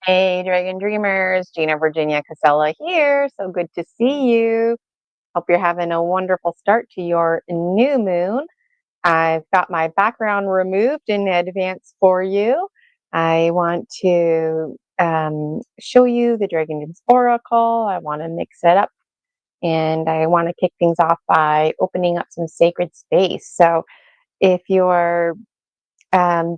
Hey, Dragon Dreamers, Gina Virginia Casella here. So good to see you. Hope you're having a wonderful start to your new moon. I've got my background removed in advance for you. I want to show you the Dragon Dreams Oracle. I want to mix it up and I want to kick things off by opening up some sacred space. So if you're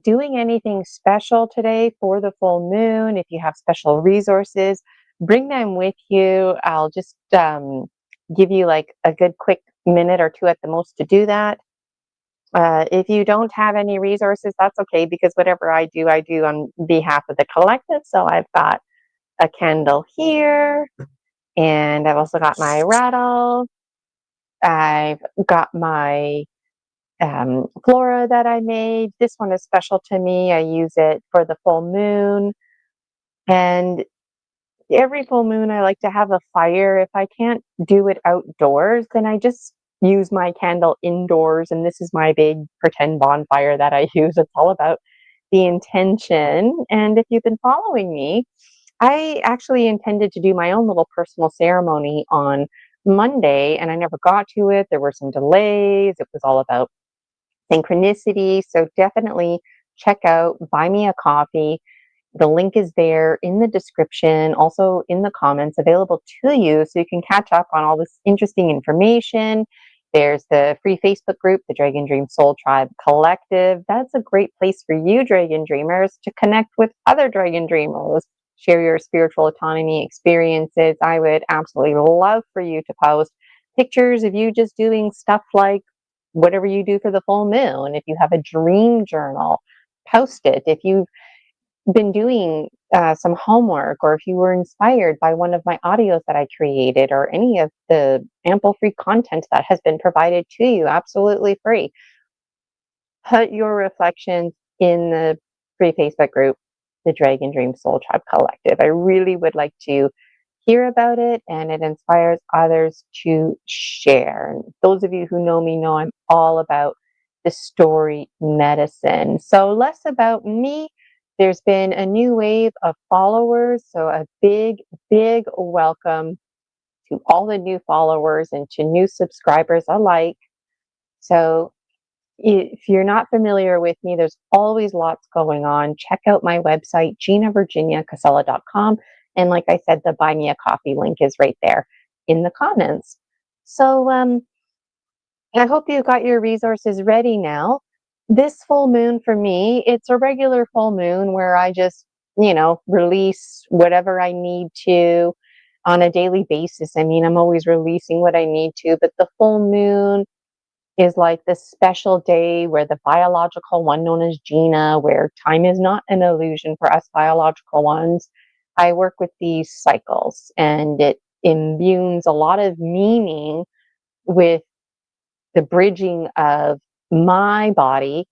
doing anything special today for the full moon, if you have special resources, bring them with you. I'll just give you like a good quick minute or two at the most to do that. If you don't have any resources, that's okay, because whatever I do on behalf of the collective. So I've got a candle here, and I've also got my rattle. I've got my flora that I made. This one is special to me. I use it for the full moon. And every full moon, I like to have a fire. If I can't do it outdoors, then I just use my candle indoors. And this is my big pretend bonfire that I use. It's all about the intention. And if you've been following me, I actually intended to do my own little personal ceremony on Monday, and I never got to it. There were some delays. It was all about synchronicity. So definitely check out Buy Me a Coffee. The link is there in the description, also in the comments, available to you, so you can catch up on all this interesting information. There's the free Facebook group, the Dragon Dream Soul Tribe Collective. That's a great place for you, Dragon Dreamers, to connect with other Dragon Dreamers, share your spiritual autonomy experiences. I would absolutely love for you to post pictures of you just doing stuff like whatever you do for the full moon. If you have a dream journal, post it. If you've been doing some homework, or if you were inspired by one of my audios that I created, or any of the ample free content that has been provided to you, absolutely free, put your reflections in the free Facebook group, the Dragon Dream Soul Tribe Collective. I really would like to hear about it, and it inspires others to share. And those of you who know me know I'm all about the story medicine. So less about me. There's been a new wave of followers, so a big, big welcome to all the new followers and to new subscribers alike. So if you're not familiar with me, there's always lots going on. Check out my website, ginavirginiacasella.com. And like I said, the Buy Me a Coffee link is right there in the comments. So I hope you got your resources ready now. This full moon for me, it's a regular full moon where I just, release whatever I need to on a daily basis. I mean, I'm always releasing what I need to, but the full moon is like this special day where the biological one, known as Gina, where time is not an illusion for us biological ones. I work with these cycles, and it imbues a lot of meaning with the bridging of my body.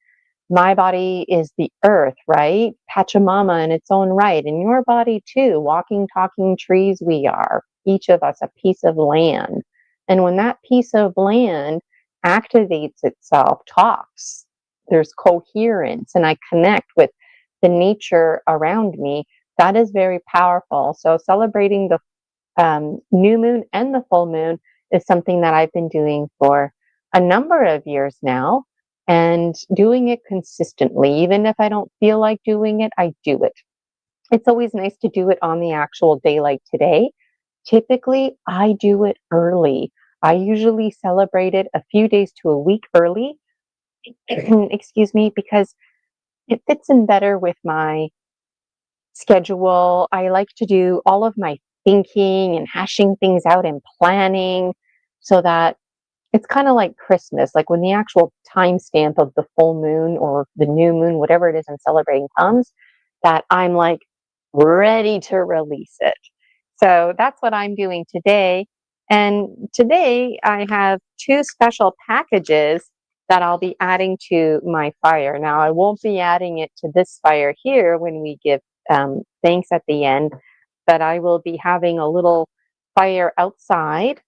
My body is the earth, right? Pachamama in its own right. And your body too, walking, talking trees we are. Each of us a piece of land. And when that piece of land activates itself, talks, there's coherence, and I connect with the nature around me, that is very powerful. So celebrating the new moon and the full moon is something that I've been doing for a number of years now, and doing it consistently. Even if I don't feel like doing it, I do it. It's always nice to do it on the actual day, like today. Typically, I do it early. I usually celebrate it a few days to a week early, excuse me, because it fits in better with my schedule. I like to do all of my thinking and hashing things out and planning, so that it's kind of like Christmas, like when the actual timestamp of the full moon or the new moon, whatever it is I'm celebrating, comes, that I'm like ready to release it. So that's what I'm doing today. And today I have two special packages that I'll be adding to my fire. Now, I won't be adding it to this fire here when we give thanks at the end, but I will be having a little fire outside,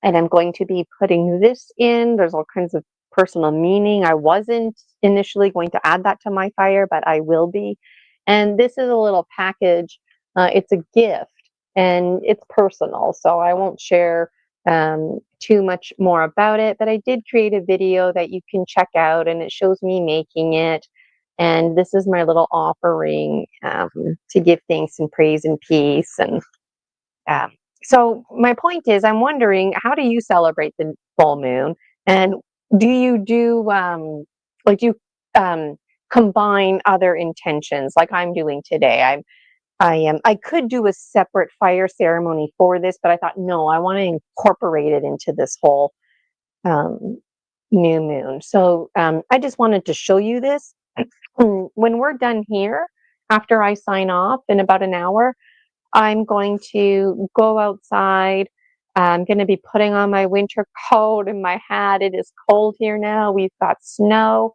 and I'm going to be putting this in. There's all kinds of personal meaning. I wasn't initially going to add that to my fire, but I will be. And this is a little package. It's a gift and it's personal, so I won't share too much more about it, but I did create a video that you can check out and it shows me making it. And this is my little offering to give thanks and praise and peace. And um, so my point is, I'm wondering, how do you celebrate the full moon? And do you do like do you combine other intentions like I'm doing today? I could do a separate fire ceremony for this, but I thought no, I want to incorporate it into this whole um, new moon. So I just wanted to show you this. When we're done here, after I sign off in about an hour, I'm going to go outside. I'm going to be putting on my winter coat and my hat. It is cold here now. We've got snow.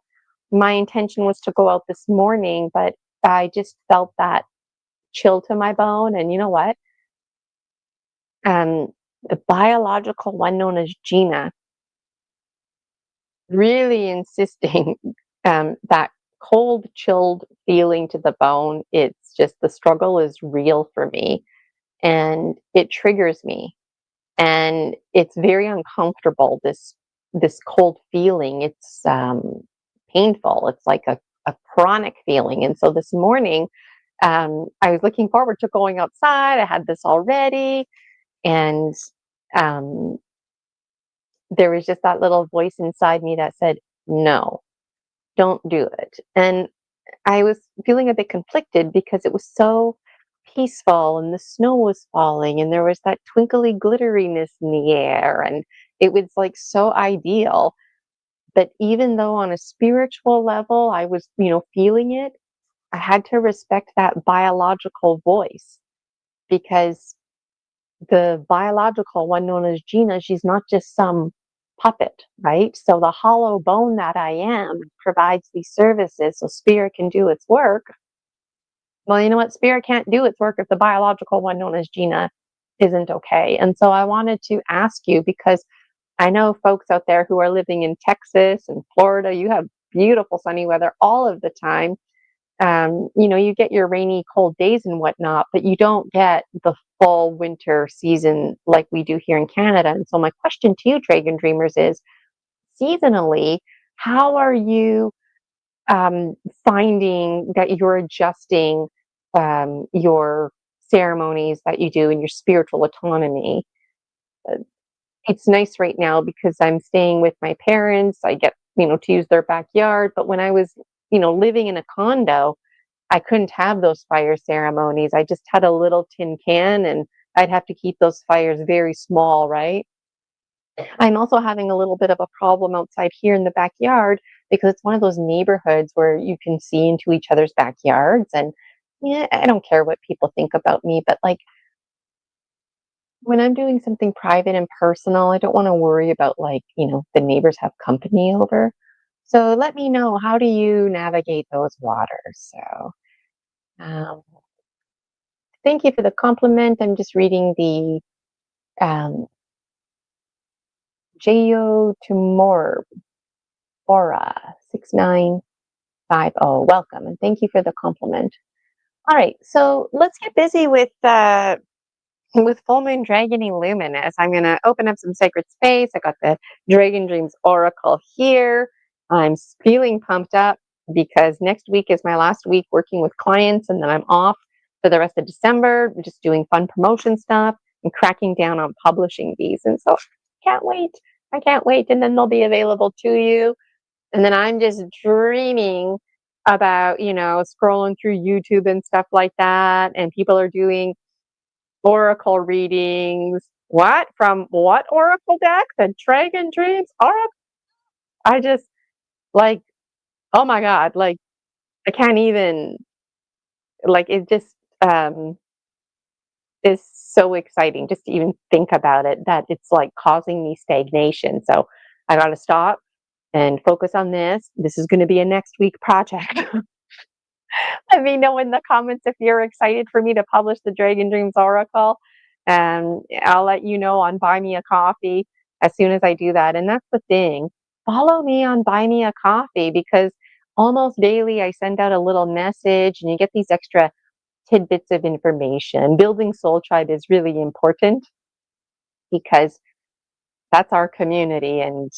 My intention was to go out this morning, but I just felt that chill to my bone. And you know what? The biological one known as Gina really insisting that cold, chilled feeling to the bone. It's just the struggle is real for me and it triggers me. And it's very uncomfortable, this cold feeling. It's painful. It's like a chronic feeling. And so this morning, I was looking forward to going outside. I had this already. And um, there was just that little voice inside me that said, no, don't do it. And I was feeling a bit conflicted because it was so peaceful and the snow was falling and there was that twinkly glitteriness in the air and it was like so ideal. But even though on a spiritual level I was, feeling it, I had to respect that biological voice because the biological one known as Gina, she's not just some puppet, right? So the hollow bone that I am provides these services so spirit can do its work. Well, you know what? Spirit can't do its work if the biological one known as Gina isn't okay. And so I wanted to ask you because I know folks out there who are living in Texas and Florida, you have beautiful sunny weather all of the time. You get your rainy, cold days and whatnot, but you don't get the full winter season like we do here in Canada. And so my question to you, Dragon Dreamers, is seasonally, how are you finding that you're adjusting your ceremonies that you do and your spiritual autonomy? It's nice right now because I'm staying with my parents. I get, to use their backyard. But when I was, living in a condo, I couldn't have those fire ceremonies. I just had a little tin can and I'd have to keep those fires very small, right? I'm also having a little bit of a problem outside here in the backyard because it's one of those neighborhoods where you can see into each other's backyards. And yeah, I don't care what people think about me, but like when I'm doing something private and personal, I don't want to worry about like, the neighbors have company over. So let me know, how do you navigate those waters? So um, thank you for the compliment. I'm just reading the Jayo Tumor Aura 6950. Welcome and thank you for the compliment. All right, so let's get busy with full moon dragon Illuminous. I'm going to open up some sacred space. I got the Dragon Dreams Oracle here. I'm feeling pumped up because next week is my last week working with clients and then I'm off for the rest of December, just doing fun promotion stuff and cracking down on publishing these. And so can't wait. I can't wait. And then they'll be available to you. And then I'm just dreaming about, scrolling through YouTube and stuff like that. And people are doing oracle readings. What? From what oracle deck? The Dragon Dreams Oracle? I just like, oh my God, like I can't even, like it just is so exciting just to even think about it, that it's like causing me stagnation. So I got to stop and focus on this. This is going to be a next week project. Let me know in the comments if you're excited for me to publish the Dragon Dreams Oracle. And I'll let you know on Buy Me a Coffee as soon as I do that. And that's the thing. Follow me on Buy Me a Coffee because almost daily, I send out a little message and you get these extra tidbits of information. Building Soul Tribe is really important because that's our community and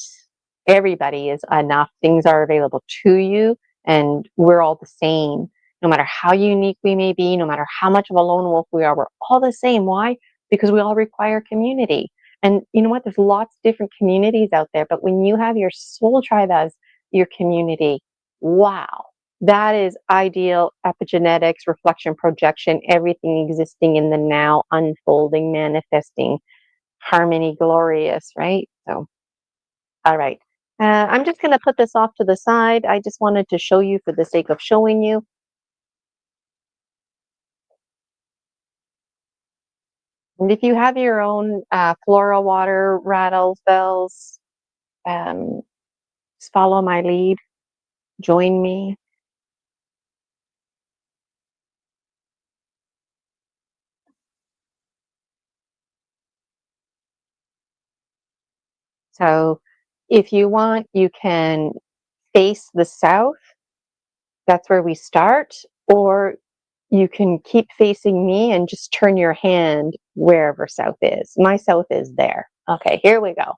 everybody is enough. Things are available to you and we're all the same. No matter how unique we may be, no matter how much of a lone wolf we are, we're all the same. Why? Because we all require community. And you know what? There's lots of different communities out there, but when you have your soul tribe as your community, wow, that is ideal epigenetics, reflection, projection, everything existing in the now, unfolding, manifesting, harmony, glorious, right? So, all right. I'm just going to put this off to the side. I just wanted to show you for the sake of showing you. And if you have your own floral water, rattles, bells, um, just follow my lead. Join me. So if you want, you can face the south. That's where we start. Or you can keep facing me and just turn your hand wherever south is. My south is there. Okay, here we go.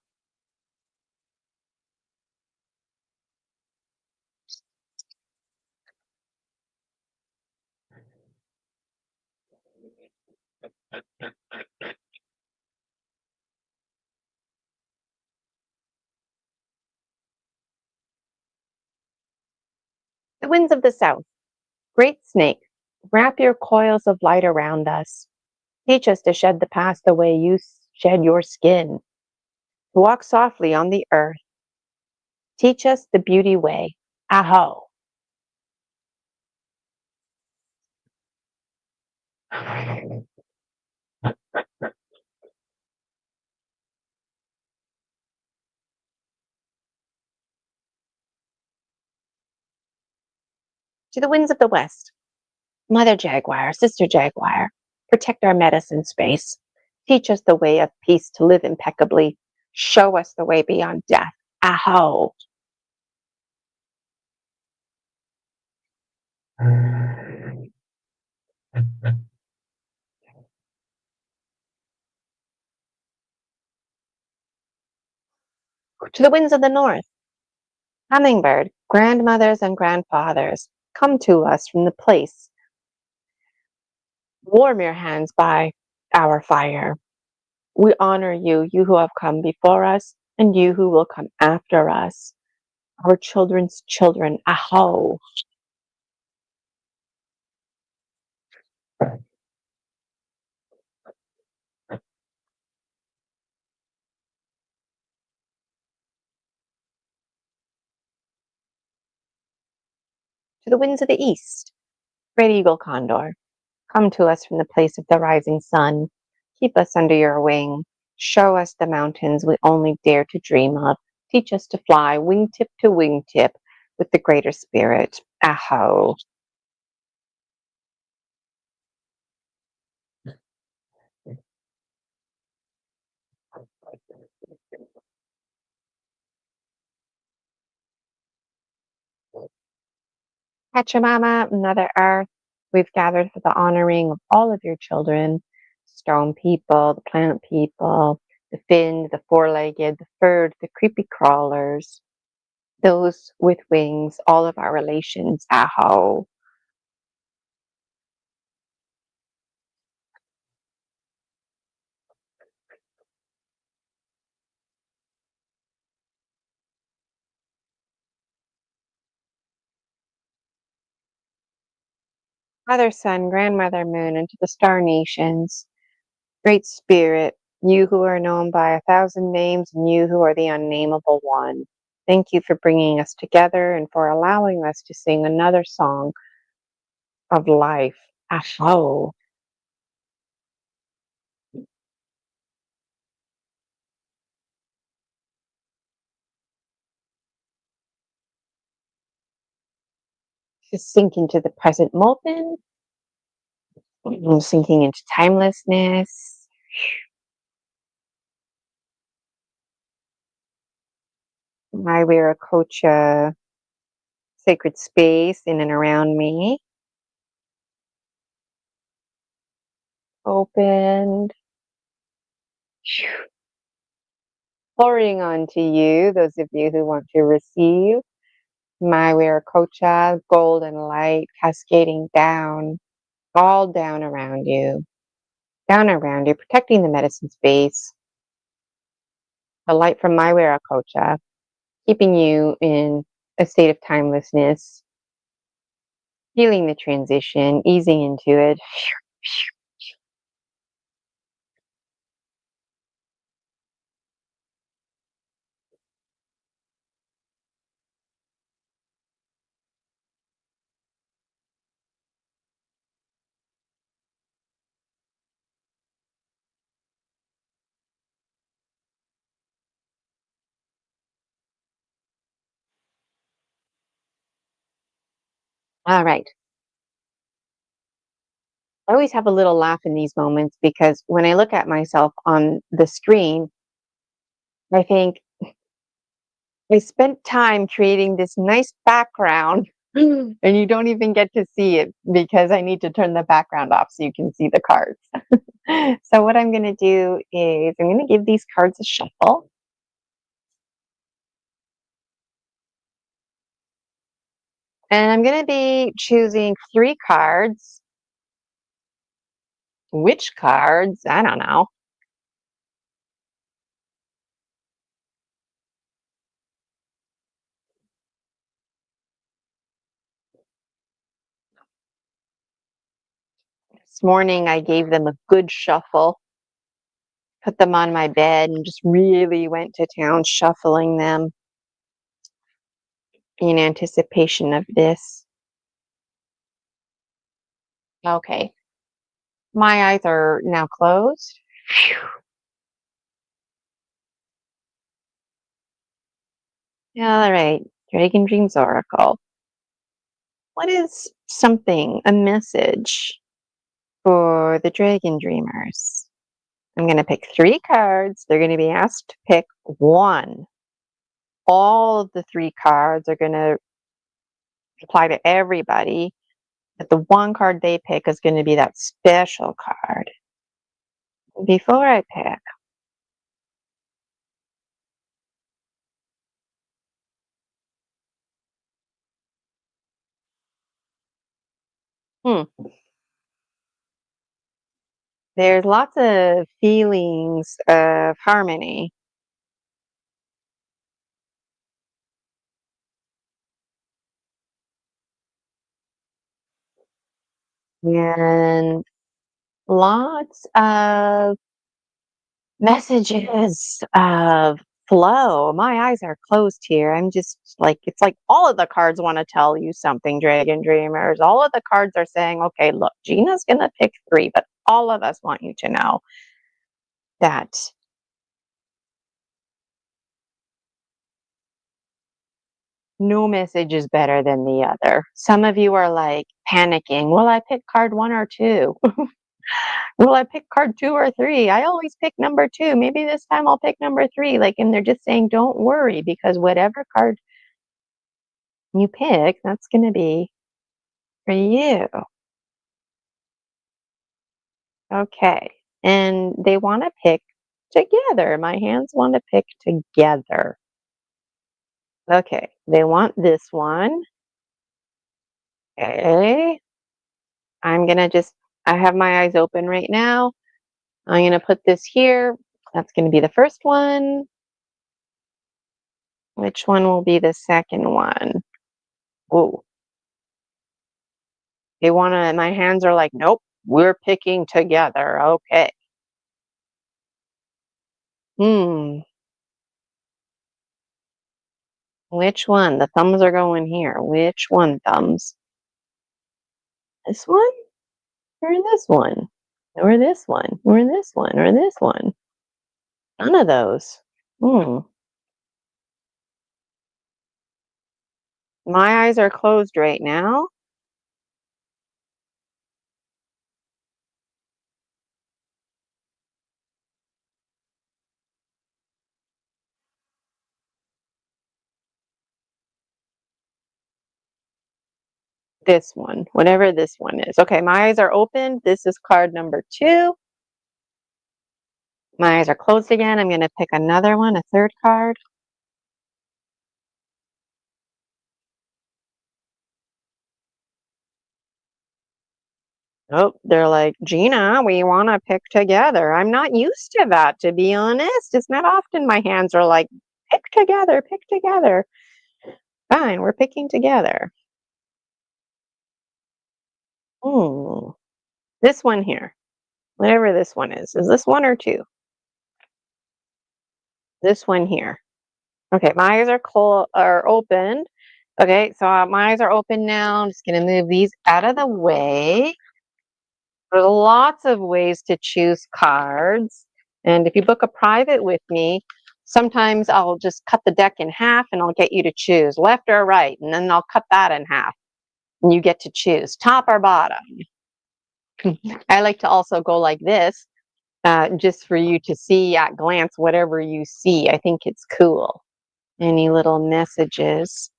The winds of the south. Great snake, wrap your coils of light around us. Teach us to shed the past the way you shed your skin. To walk softly on the earth. Teach us the beauty way. Aho. To the winds of the west. Mother Jaguar, Sister Jaguar, protect our medicine space. Teach us the way of peace to live impeccably. Show us the way beyond death. Aho. To the winds of the north. Hummingbird, grandmothers and grandfathers, come to us from the place. Warm your hands by our fire. We honor you, you who have come before us, and you who will come after us. Our children's children, aho. To the winds of the east, great eagle condor, come to us from the place of the rising sun. Keep us under your wing. Show us the mountains we only dare to dream of. Teach us to fly wingtip to wingtip with the greater spirit. Aho. Pachamama, Mother Earth, we've gathered for the honoring of all of your children, stone people, the plant people, the finned, the four-legged, the furred, the creepy crawlers, those with wings, all of our relations, aho. Mother Sun, Grandmother Moon, and to the star nations, Great Spirit, you who are known by 1,000 names, and you who are the unnameable one. Thank you for bringing us together and for allowing us to sing another song of life. Aho. Just sink into the present moment, sinking into timelessness. My Viracocha sacred space in and around me opened, pouring onto you, those of you who want to receive my Viracocha, golden light cascading down, all down around you, protecting the medicine space, the light from my Viracocha, keeping you in a state of timelessness, healing the transition, easing into it. All right. I always have a little laugh in these moments because when I look at myself on the screen, I think I spent time creating this nice background and you don't even get to see it because I need to turn the background off so you can see the cards. So what I'm going to do is I'm going to give these cards a shuffle. And I'm going to be choosing 3 cards. Which cards? I don't know. This morning I gave them a good shuffle, put them on my bed, and just really went to town shuffling them in anticipation of this. Okay. My eyes are now closed. All right. Dragon Dreams Oracle. What is something, a message for the Dragon Dreamers? I'm going to pick 3 cards. They're going to be asked to pick one. All of the 3 cards are going to apply to everybody, but the one card they pick is going to be that special card. Before I pick, there's lots of feelings of harmony. And lots of messages of flow. My eyes are closed here. I'm just like, it's like all of the cards want to tell you something, Dragon Dreamers. All of the cards are saying, okay, look, Gina's going to pick 3, but all of us want you to know that no message is better than the other. Some of you are like panicking. Will I pick card 1 or 2? Will I pick card 2 or 3? I always pick number 2. Maybe this time I'll pick number 3. Like, and they're just saying, don't worry, because whatever card you pick, that's going to be for you. Okay. And they want to pick together. My hands want to pick together. Okay. They want this one. Okay. I'm going to just, I have my eyes open right now. I'm going to put this here. That's going to be the first one. Which one will be the second one? Oh, they want to, my hands are like, nope, we're picking together. Okay. Hmm. Which one? The thumbs are going here. Which one, thumbs? This one? Or this one? Or this one? Or this one? Or this one? None of those. Hmm. My eyes are closed right now. This one, whatever this one is. Okay, my eyes are open. This is card number 2. My eyes are closed again. I'm going to pick another one, a third card. Oh, they're like, Gina, we want to pick together. I'm not used to that, to be honest. It's not often my hands are like, pick together, pick together. Fine, we're picking together. Hmm. This one here, whatever this one is this 1 or 2? This one here. Okay, my eyes are opened. Okay, so my eyes are open now. I'm just going to move these out of the way. There's lots of ways to choose cards. And if you book a private with me, sometimes I'll just cut the deck in half and I'll get you to choose left or right. And then I'll cut that in half and you get to choose top or bottom. I like to also go like this, just for you to see at glance whatever you see. I think it's cool. Any little messages?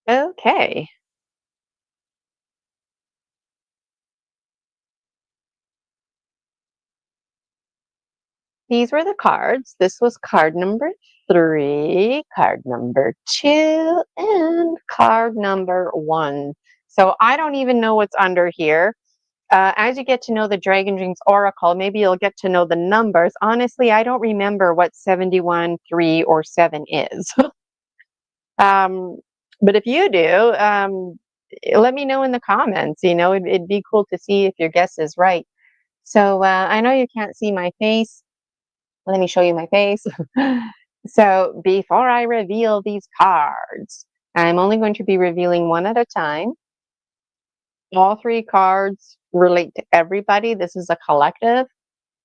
Okay. These were the cards. This was card number 3, card number 2, and card number 1. So I don't even know what's under here. As you get to know the Dragon Dreams Oracle, maybe you'll get to know the numbers. Honestly, I don't remember what 71, 3, or 7 is. um, but if you do, let me know in the comments. It'd be cool to see if your guess is right. So I know you can't see my face. Let me show you my face. So before I reveal these cards, I'm only going to be revealing one at a time. All 3 cards relate to everybody. This is a collective.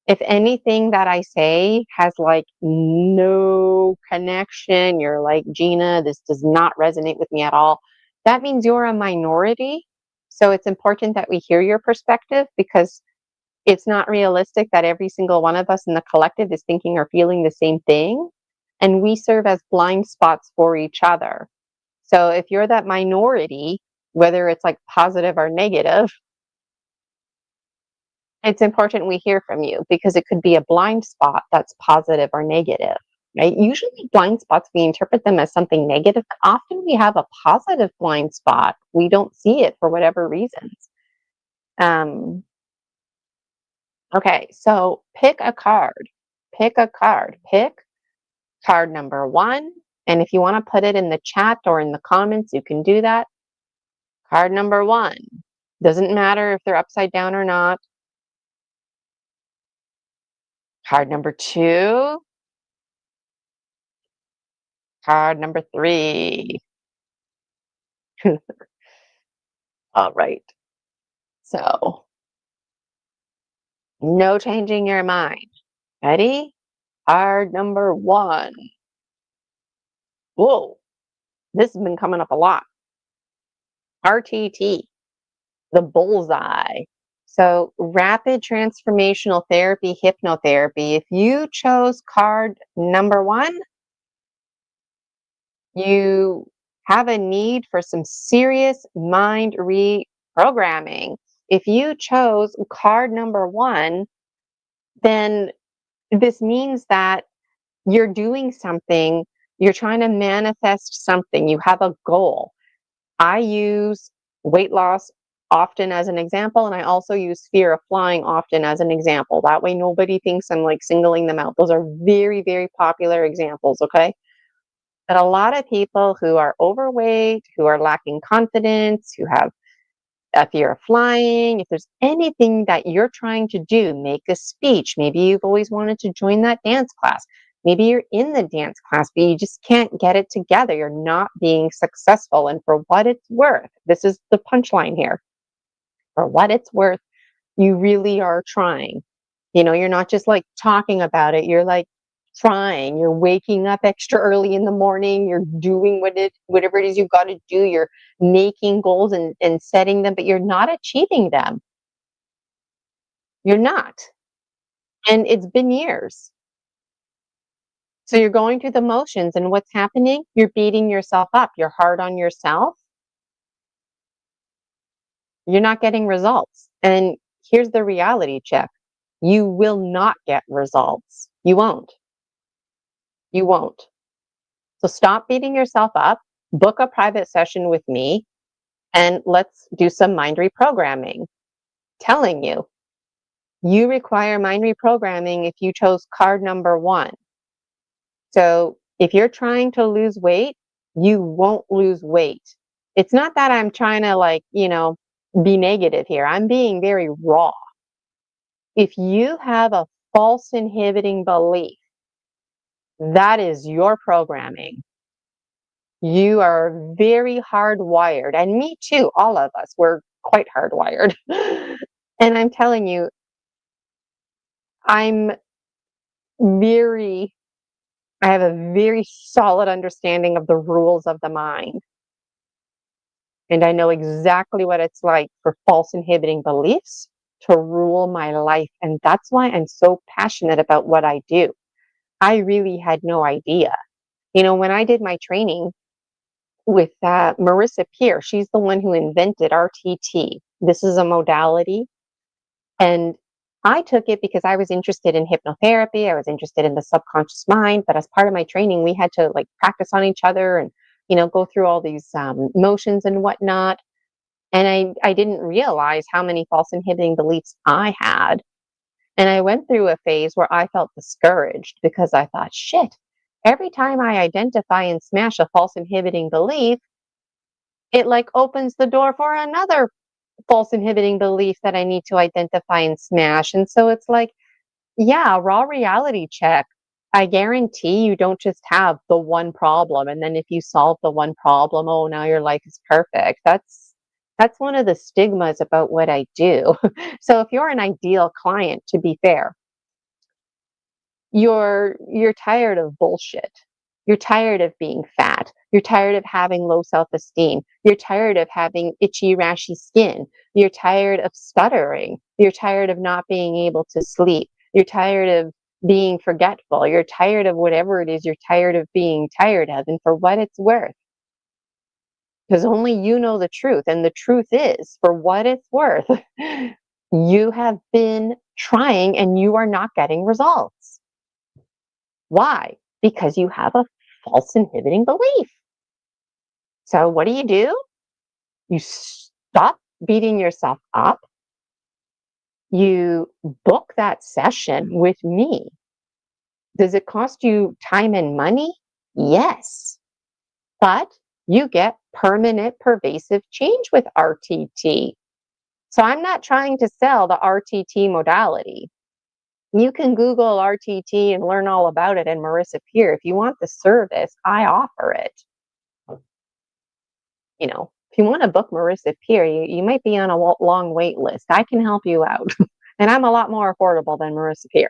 If anything that I say has like no connection, you're like, Gina, this does not resonate with me at all, that means you're a minority. So it's important that we hear your perspective, because it's not realistic that every single one of us in the collective is thinking or feeling the same thing. And we serve as blind spots for each other. So if you're that minority, whether it's like positive or negative, it's important we hear from you, because it could be a blind spot that's positive or negative, right? Usually blind spots, we interpret them as something negative, but often we have a positive blind spot. We don't see it for whatever reasons. Um, okay, so pick a card. Pick a card. Pick card number 1. And if you want to put it in the chat or in the comments, you can do that. Card number 1. Doesn't matter if they're upside down or not. Card number 2. Card number 3. All right. So, no changing your mind. Ready? Card number 1. Whoa, this has been coming up a lot. RTT, the bullseye. So, rapid transformational therapy, hypnotherapy. If you chose card number 1, you have a need for some serious mind reprogramming. If you chose card number 1, then this means that you're doing something, you're trying to manifest something, you have a goal. I use weight loss often as an example, and I also use fear of flying often as an example. That way nobody thinks I'm like singling them out. Those are very, very popular examples, okay? But a lot of people who are overweight, who are lacking confidence, who have a fear of flying, if there's anything that you're trying to do, make a speech, maybe you've always wanted to join that dance class, maybe you're in the dance class, but you just can't get it together, you're not being successful. And for what it's worth, this is the punchline here, for what it's worth, you really are trying. You're not just like talking about it, you're like trying. You're waking up extra early in the morning, you're doing whatever it is you've got to do, you're making goals and setting them, but you're not achieving them. You're not. And it's been years. So you're going through the motions, and what's happening? You're beating yourself up. You're hard on yourself. You're not getting results. And here's the reality check. You will not get results. You won't. You won't. So stop beating yourself up, book a private session with me, and let's do some mind reprogramming. Telling you, you require mind reprogramming if you chose card number 1. So if you're trying to lose weight, you won't lose weight. It's not that I'm trying to be negative here. I'm being very raw. If you have a false inhibiting belief, that is your programming. You are very hardwired, and me too, all of us, we're quite hardwired. And I'm telling you, I'm very, I have a very solid understanding of the rules of the mind. And I know exactly what it's like for false inhibiting beliefs to rule my life. And that's why I'm so passionate about what I do. I really had no idea. When I did my training with Marissa Peer, she's the one who invented RTT. This is a modality. And I took it because I was interested in hypnotherapy. I was interested in the subconscious mind. But as part of my training, we had to practice on each other and, go through all these motions and whatnot. And I didn't realize how many false inhibiting beliefs I had. And I went through a phase where I felt discouraged because I thought, shit, every time I identify and smash a false inhibiting belief, it opens the door for another false inhibiting belief that I need to identify and smash. And so it's yeah, raw reality check. I guarantee you don't just have the one problem. And then if you solve the one problem, oh, now your life is perfect. That's one of the stigmas about what I do. So if you're an ideal client, to be fair, you're tired of bullshit. You're tired of being fat. You're tired of having low self-esteem. You're tired of having itchy, rashy skin. You're tired of stuttering. You're tired of not being able to sleep. You're tired of being forgetful. You're tired of whatever it is you're tired of being tired of. And for what it's worth, because only you know the truth. And the truth is, for what it's worth, you have been trying and you are not getting results. Why? Because you have a false inhibiting belief. So what do? You stop beating yourself up. You book that session with me. Does it cost you time and money? Yes. But you get permanent, pervasive change with RTT. So I'm not trying to sell the RTT modality. You can Google RTT and learn all about it and Marissa Peer. If you want the service, I offer it. If you want to book Marissa Peer, you might be on a long wait list. I can help you out. And I'm a lot more affordable than Marissa Peer.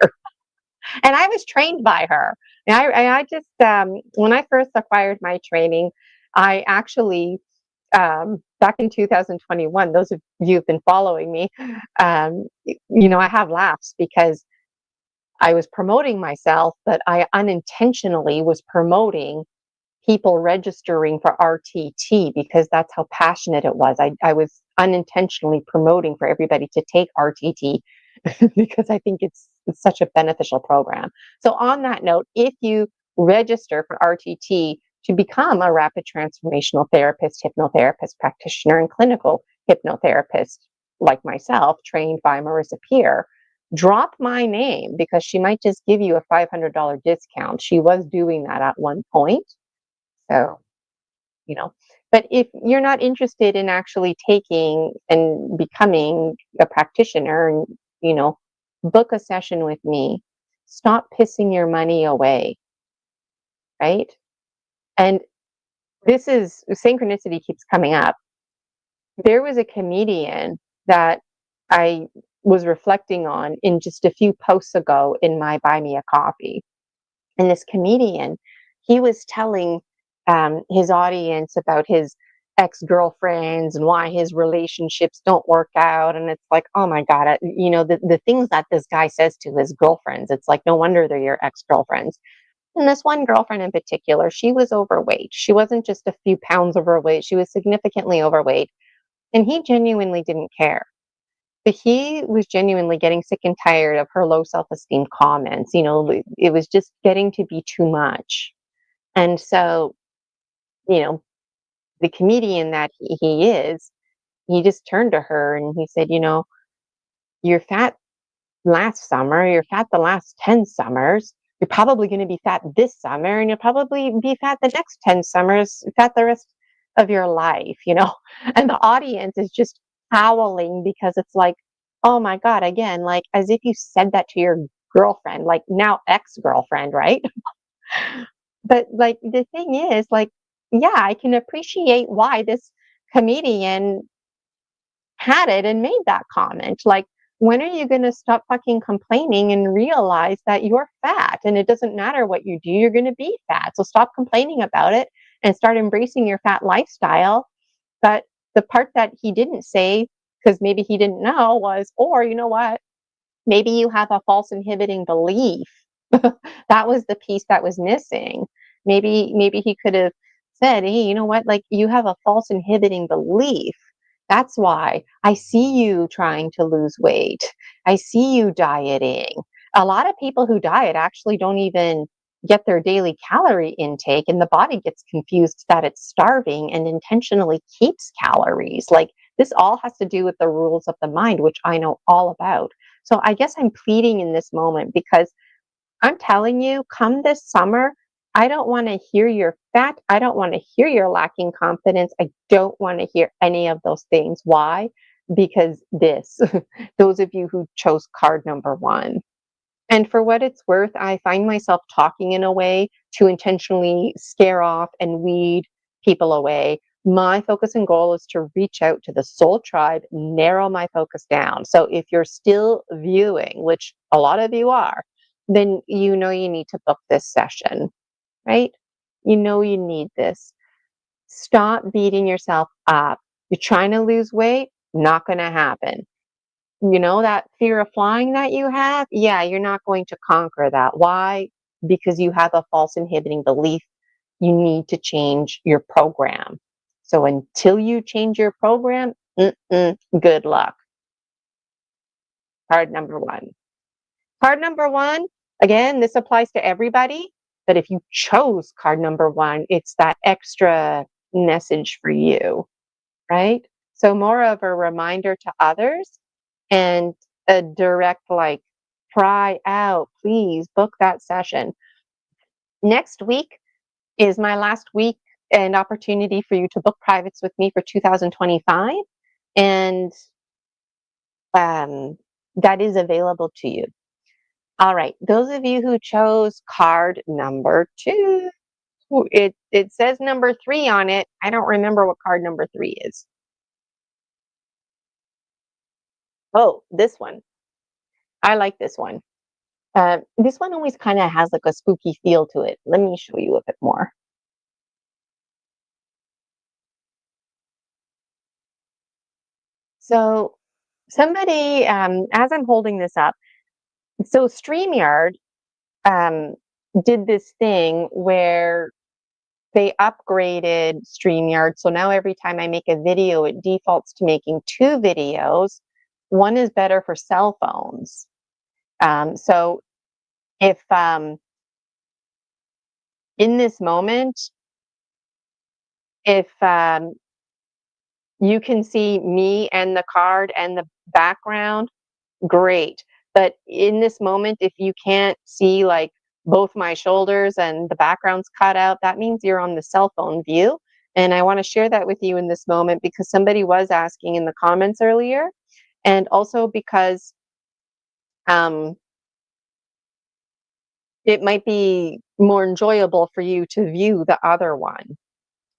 And I was trained by her. And I just, when I first acquired my training, I actually, back in 2021, those of you who've been following me, I have laughs because I was promoting myself, but I unintentionally was promoting people registering for RTT because that's how passionate it was. I was unintentionally promoting for everybody to take RTT because I think it's such a beneficial program. So on that note, if you register for RTT to become a rapid transformational therapist, hypnotherapist, practitioner, and clinical hypnotherapist like myself, trained by Marissa Peer, drop my name because she might just give you a $500 discount. She was doing that at one point. So, but if you're not interested in actually taking and becoming a practitioner and, book a session with me, stop pissing your money away, right? And this is synchronicity keeps coming up. There was a comedian that I was reflecting on in just a few posts ago in my Buy Me a Coffee. And this comedian, he was telling his audience about his ex-girlfriends and why his relationships don't work out. And it's oh my God, the things that this guy says to his girlfriends, it's no wonder they're your ex-girlfriends. And this one girlfriend in particular, she was overweight. She wasn't just a few pounds overweight, she was significantly overweight. And he genuinely didn't care. But he was genuinely getting sick and tired of her low self-esteem comments. You know, it was just getting to be too much. And so, you know, the comedian that he is, he just turned to her and he said, you know, you're fat last summer, you're fat the last 10 summers, you're probably going to be fat this summer, and you'll probably be fat the next 10 summers, fat the rest of your life, you know? And the audience is just howling because it's like, oh my God, again, like as if you said that to your girlfriend, like now ex-girlfriend, right? But like the thing is, like, yeah, I can appreciate why this comedian had it and made that comment. Like, when are you going to stop fucking complaining and realize that you're fat and it doesn't matter what you do, you're going to be fat. So stop complaining about it and start embracing your fat lifestyle. But the part that he didn't say, because maybe he didn't know, was, or you know what? Maybe you have a false inhibiting belief. That was the piece that was missing. Maybe he could have said, hey, you know what? Like, you have a false inhibiting belief. That's why I see you trying to lose weight. I see you dieting. A lot of people who diet actually don't even get their daily calorie intake, and the body gets confused that it's starving and intentionally keeps calories. Like, this all has to do with the rules of the mind, which I know all about. So I guess I'm pleading in this moment because I'm telling you, come this summer, I don't want to hear you're fat. I don't want to hear you're lacking confidence. I don't want to hear any of those things. Why? Because this, those of you who chose card number one. And for what it's worth, I find myself talking in a way to intentionally scare off and weed people away. My focus and goal is to reach out to the soul tribe, narrow my focus down. So if you're still viewing, which a lot of you are, then you know you need to book this session, right? You know you need this. Stop beating yourself up. You're trying to lose weight, not going to happen. You know, that fear of flying that you have? Yeah, you're not going to conquer that. Why? Because you have a false inhibiting belief. You need to change your program. So until you change your program, good luck. Card number one. Card number one, again, this applies to everybody, but if you chose card number one, it's that extra message for you, right? So more of a reminder to others and a direct, like, try out, please book that session. Next week is my last week and opportunity for you to book privates with me for 2025. And that is available to you. All right. Those of you who chose card number two, it says number three on it. I don't remember what card number three is. Oh, this one. I like this one. This one always kind of has like a spooky feel to it. Let me show you a bit more. So somebody, as I'm holding this up, so StreamYard um, did this thing where they upgraded StreamYard. So now every time I make a video, it defaults to making two videos. One is better for cell phones. So if in this moment, if you can see me and the card and the background, great. But in this moment, if you can't see like both my shoulders and the background's cut out, that means you're on the cell phone view. And I want to share that with you in this moment because somebody was asking in the comments earlier, and also because um, it might be more enjoyable for you to view the other one.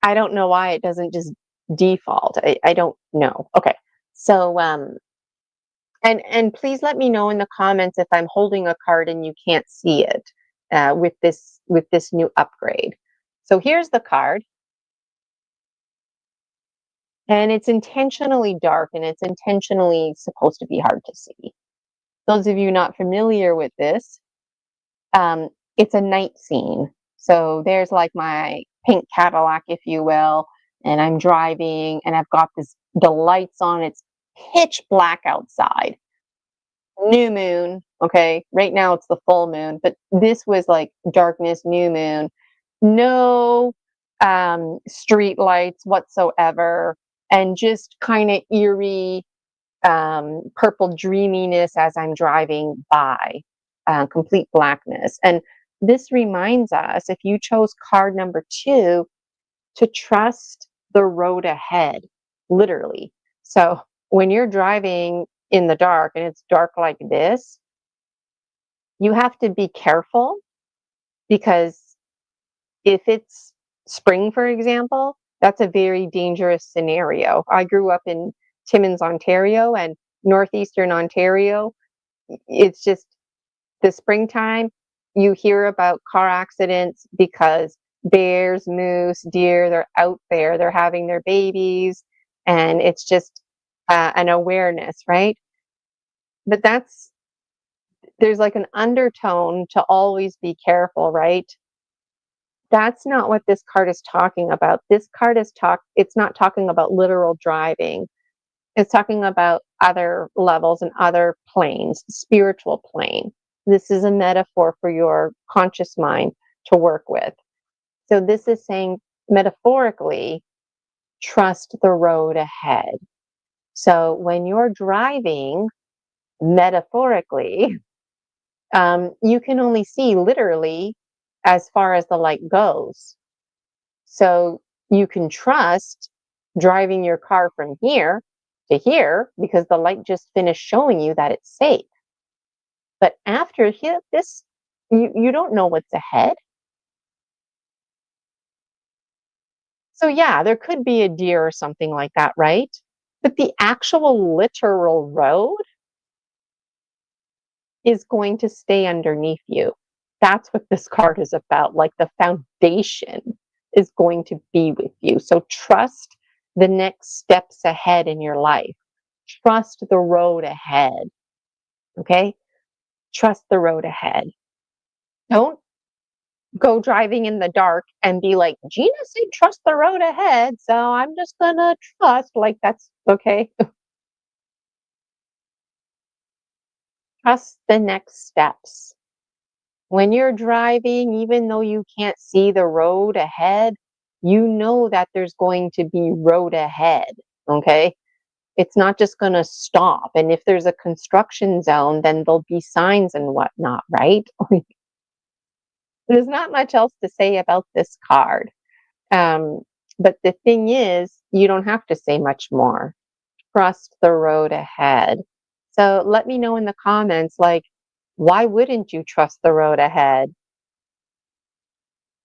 I don't know why it doesn't just default. I don't know. Okay. So and please let me know in the comments if I'm holding a card and you can't see it with this new upgrade. So here's the card. And it's intentionally dark and it's intentionally supposed to be hard to see. Those of you not familiar with this, it's a night scene. So there's like my pink Cadillac, if you will, and I'm driving and I've got the lights on. It's pitch black outside. New moon. Okay. Right now it's the full moon, but this was like darkness, new moon. No street lights whatsoever, and just kind of eerie purple dreaminess as I'm driving by, complete blackness. And this reminds us, if you chose card number 2, to trust the road ahead, literally. So when you're driving in the dark and it's dark like this, you have to be careful, because if it's spring, for example, that's a very dangerous scenario. I grew up in Timmins, Ontario, and northeastern Ontario. It's just the springtime, you hear about car accidents because bears, moose, deer, they're out there, they're having their babies, and it's just an awareness, right? But there's like an undertone to always be careful, right? That's not what this card is talking about. This card it's not talking about literal driving. It's talking about other levels and other planes, spiritual plane. This is a metaphor for your conscious mind to work with. So this is saying, metaphorically, trust the road ahead. So when you're driving, metaphorically, you can only see literally as far as the light goes. So you can trust driving your car from here to here because the light just finished showing you that it's safe. But after here, you don't know what's ahead. So yeah, there could be a deer or something like that, right? But the actual literal road is going to stay underneath you. That's what this card is about. Like, the foundation is going to be with you. So trust the next steps ahead in your life. Trust the road ahead. Okay? Trust the road ahead. Don't go driving in the dark and be like, Gina said, trust the road ahead. So I'm just going to trust. Like, that's okay. Trust the next steps. When you're driving, even though you can't see the road ahead, you know that there's going to be road ahead. Okay? It's not just going to stop. And if there's a construction zone, then there'll be signs and whatnot, right? There's not much else to say about this card. Um, but the thing is, you don't have to say much more. Trust the road ahead. So let me know in the comments, like, why wouldn't you trust the road ahead?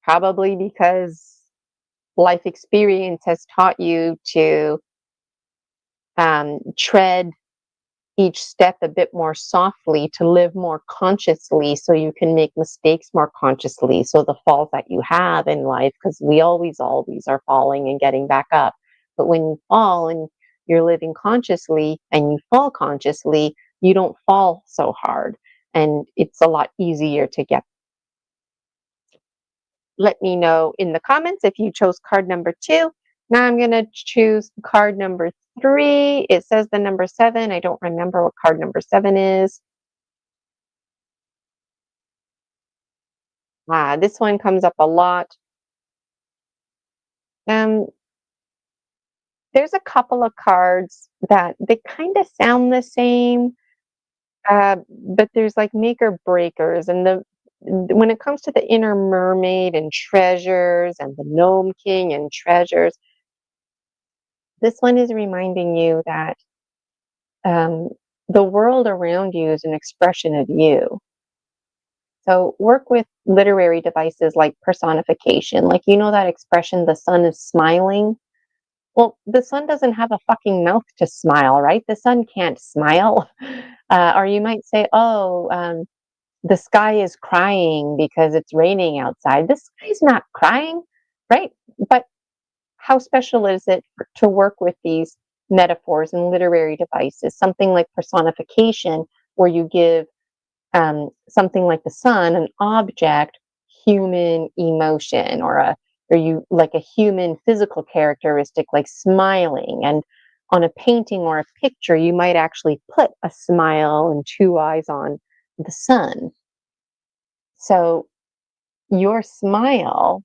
Probably because life experience has taught you to tread each step a bit more softly, to live more consciously, so you can make mistakes more consciously. So the falls that you have in life, because we always are falling and getting back up. But when you fall and you're living consciously and you fall consciously, you don't fall so hard. And it's a lot easier to get. Let me know in the comments if you chose card number 2. Now I'm going to choose card number 3. It says the number 7. I don't remember what card number 7 is. This one comes up a lot. There's a couple of cards that they kind of sound the same, but there's like maker breakers. And when it comes to the inner mermaid and treasures and the gnome king and treasures, this one is reminding you that the world around you is an expression of you. So work with literary devices like personification. Like, you know that expression, the sun is smiling? Well, the sun doesn't have a fucking mouth to smile, right? The sun can't smile. Or you might say, oh, the sky is crying because it's raining outside. The sky's not crying, right? But how special is it to work with these metaphors and literary devices? Something like personification, where you give something like the sun, an object, human emotion or you like a human physical characteristic like smiling, and on a painting or a picture you might actually put a smile and two eyes on the sun. So your smile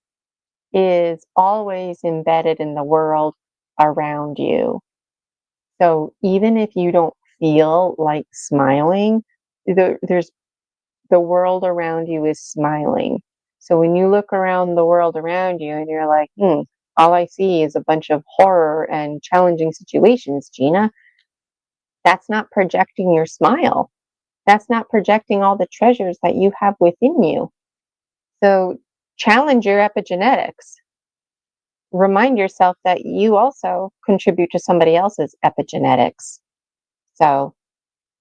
is always embedded in the world around you. So even if you don't feel like smiling, there's the world around you is smiling. So when you look around the world around you and you're like, all I see is a bunch of horror and challenging situations, Gina, that's not projecting your smile. That's not projecting all the treasures that you have within you. So challenge your epigenetics. Remind yourself that you also contribute to somebody else's epigenetics. So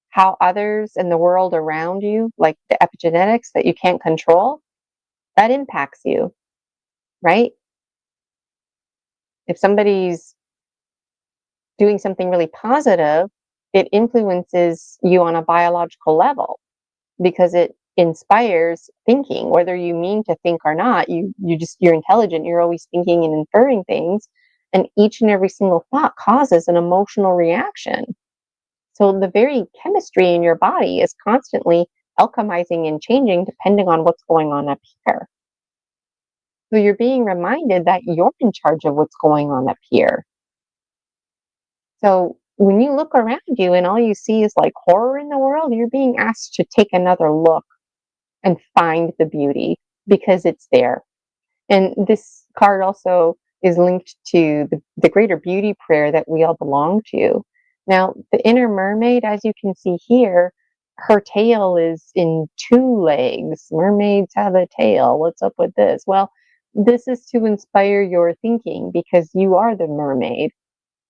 how others in the world around you, like the epigenetics that you can't control, that impacts you, right? If somebody's doing something really positive, it influences you on a biological level because it inspires thinking, whether you mean to think or not. You're intelligent, you're always thinking and inferring things, and each and every single thought causes an emotional reaction. So the very chemistry in your body is constantly alchemizing and changing depending on what's going on up here. So you're being reminded that you're in charge of what's going on up here. So when you look around you and all you see is like horror in the world, you're being asked to take another look and find the beauty because it's there. And this card also is linked to the greater beauty prayer that we all belong to. Now, the inner mermaid, as you can see here, her tail is in two legs. Mermaids have a tail. What's up with this? Well, this is to inspire your thinking because you are the mermaid.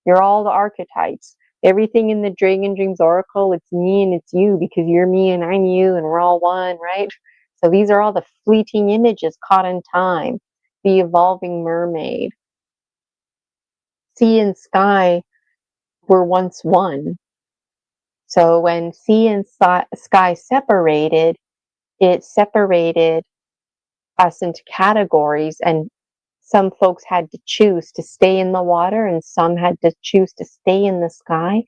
You're all the archetypes. Everything in the Dragon Dreams Oracle, it's me and it's you because you're me and I'm you and we're all one, right? So these are all the fleeting images caught in time. The evolving mermaid. Sea and sky were once one. So when sea and sky separated, it separated us into categories, and some folks had to choose to stay in the water and some had to choose to stay in the sky,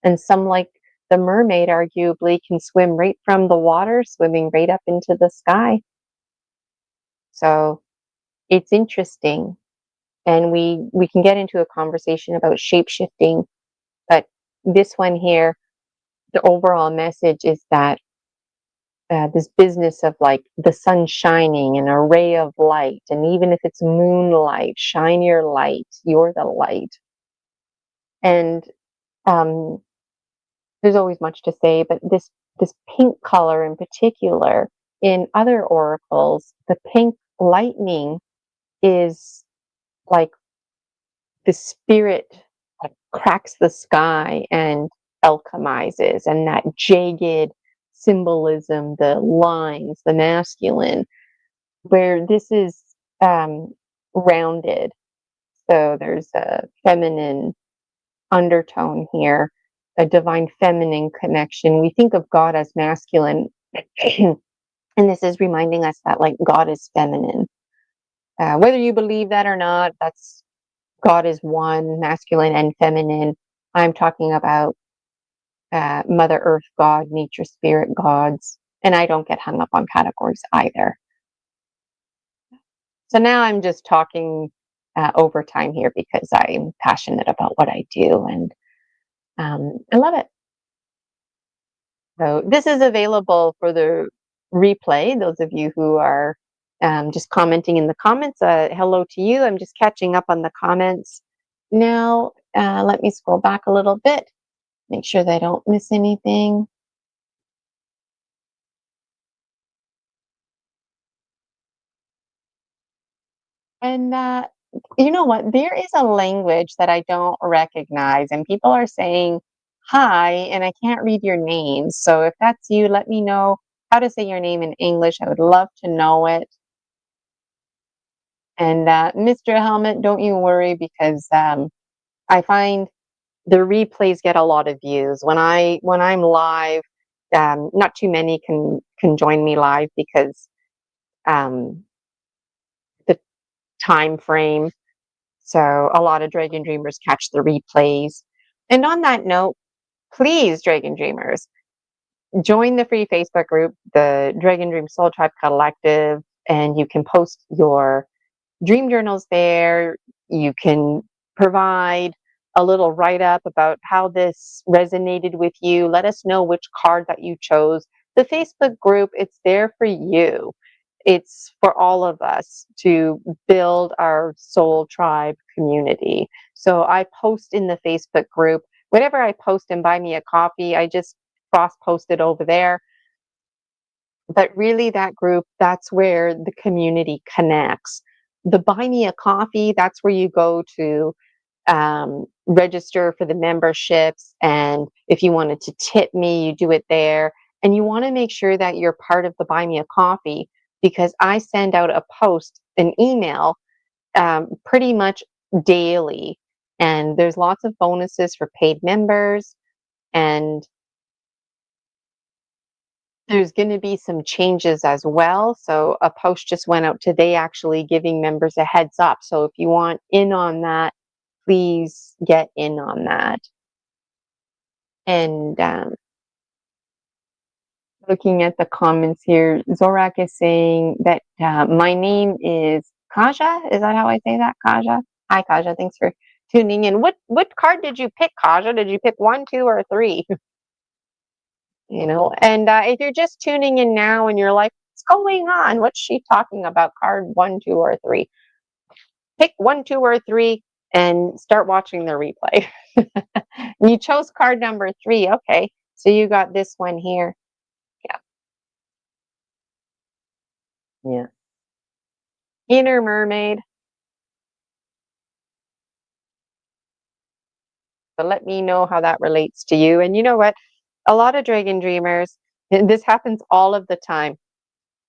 and some, like the mermaid, arguably can swim right from the water swimming right up into the sky. So it's interesting, and we can get into a conversation about shape shifting, but this one here, the overall message is that this business of like the sun shining, an array of light, and even if it's moonlight, shine your light, you're the light. And um, there's always much to say, but this pink color in particular, in other oracles, the pink lightning is like the spirit that cracks the sky and alchemizes, and that jagged symbolism, the lines, the masculine, where this is rounded. So there's a feminine undertone here, a divine feminine connection. We think of God as masculine, and this is reminding us that like God is feminine. Whether you believe that or not, that's God is one, masculine and feminine. I'm talking about Mother Earth God, nature spirit gods, and I don't get hung up on categories either. So now I'm just talking over time here because I'm passionate about what I do, and I love it. So this is available for the replay. Those of you who are just commenting in the comments, hello to you. I'm just catching up on the comments now. Let me scroll back a little bit, make sure that I don't miss anything. And you know what? There is a language that I don't recognize, and people are saying hi, and I can't read your name. So if that's you, let me know how to say your name in English. I would love to know it. And Mr. Helmet, don't you worry, because I find the replays get a lot of views when I'm live. Not too many can join me live because time frame. So a lot of Dragon Dreamers catch the replays. And on that note, please, Dragon Dreamers, join the free Facebook group, the Dragon Dream Soul Tribe Collective, and you can post your dream journals there. You can provide a little write-up about how this resonated with you. Let us know which card that you chose. The Facebook group, it's there for you. It's for all of us to build our soul tribe community. So I post in the Facebook group. Whatever I post and buy me a coffee, I just cross-post it over there. But really, that group, that's where the community connects. The buy me a coffee, that's where you go to register for the memberships. And if you wanted to tip me, you do it there. And you want to make sure that you're part of the buy me a coffee, because I send out a post, an email, pretty much daily. And there's lots of bonuses for paid members. And there's going to be some changes as well. So a post just went out today actually giving members a heads up. So if you want in on that, please get in on that. And looking at the comments here, Zorak is saying that my name is Kaja. Is that how I say that, Kaja? Hi, Kaja. Thanks for tuning in. What card did you pick, Kaja? Did you pick 1, 2, or 3? And if you're just tuning in now and you're like, what's going on? What's she talking about? Card 1, 2, or 3? Pick 1, 2, or 3 and start watching the replay. You chose card number 3. Okay. So you got this one here. Yeah. Yeah. Inner mermaid. But let me know how that relates to you. And you know what? A lot of Dragon Dreamers, and this happens all of the time.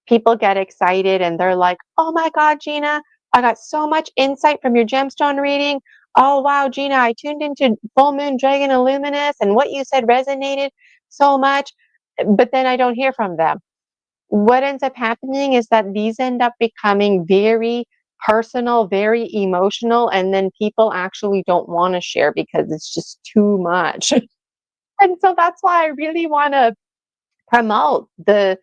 People get excited and they're like, oh my God, Gina, I got so much insight from your gemstone reading. Oh, wow, Gina, I tuned into Full Moon Dragon Illuminous and what you said resonated so much, but then I don't hear from them. What ends up happening is that these end up becoming very personal, very emotional, and then people actually don't want to share because it's just too much. And so that's why I really want to promote the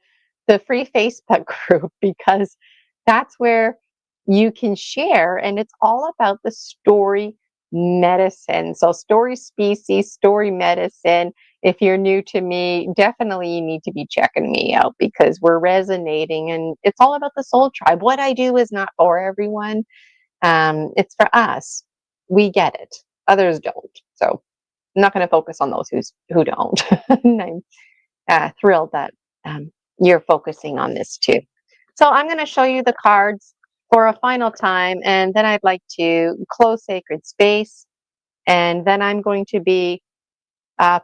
free Facebook group, because that's where you can share, and it's all about the story medicine. So story species, story medicine. If you're new to me, definitely you need to be checking me out, because we're resonating and it's all about the soul tribe. What I do is not for everyone. It's for us. We get it. Others don't. So I'm not going to focus on those who don't. And I'm thrilled that you're focusing on this too. So I'm going to show you the cards for a final time, and then I'd like to close sacred space, and then I'm going to be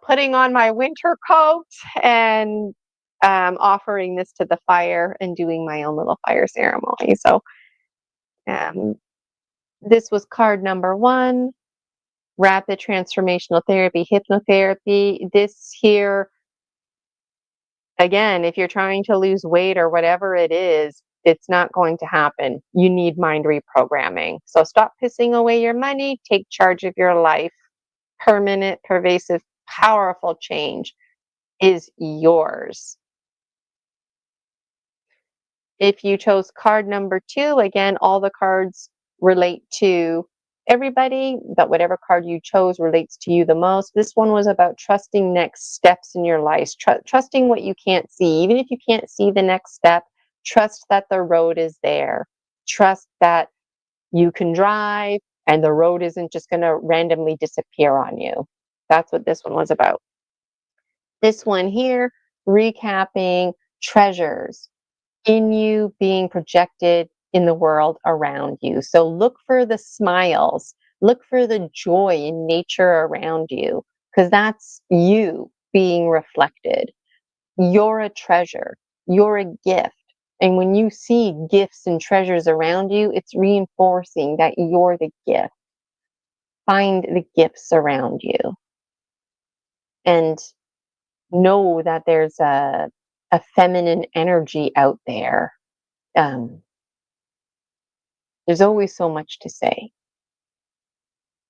putting on my winter coat and offering this to the fire and doing my own little fire ceremony. So this was card number 1, rapid transformational therapy, hypnotherapy. This here, again, if you're trying to lose weight or whatever it is, it's not going to happen. You need mind reprogramming. So stop pissing away your money, take charge of your life. Permanent, pervasive, powerful change is yours. If you chose card number 2, again, all the cards relate to everybody, but whatever card you chose relates to you the most. This one was about trusting next steps in your life, trusting what you can't see. Even if you can't see the next step, trust that the road is there. Trust that you can drive and the road isn't just going to randomly disappear on you. That's what this one was about. This one here, recapping treasures in you being projected in the world around you. So look for the smiles, look for the joy in nature around you, because that's you being reflected. You're a treasure, you're a gift. And when you see gifts and treasures around you, it's reinforcing that you're the gift. Find the gifts around you and know that there's a feminine energy out there. There's always so much to say.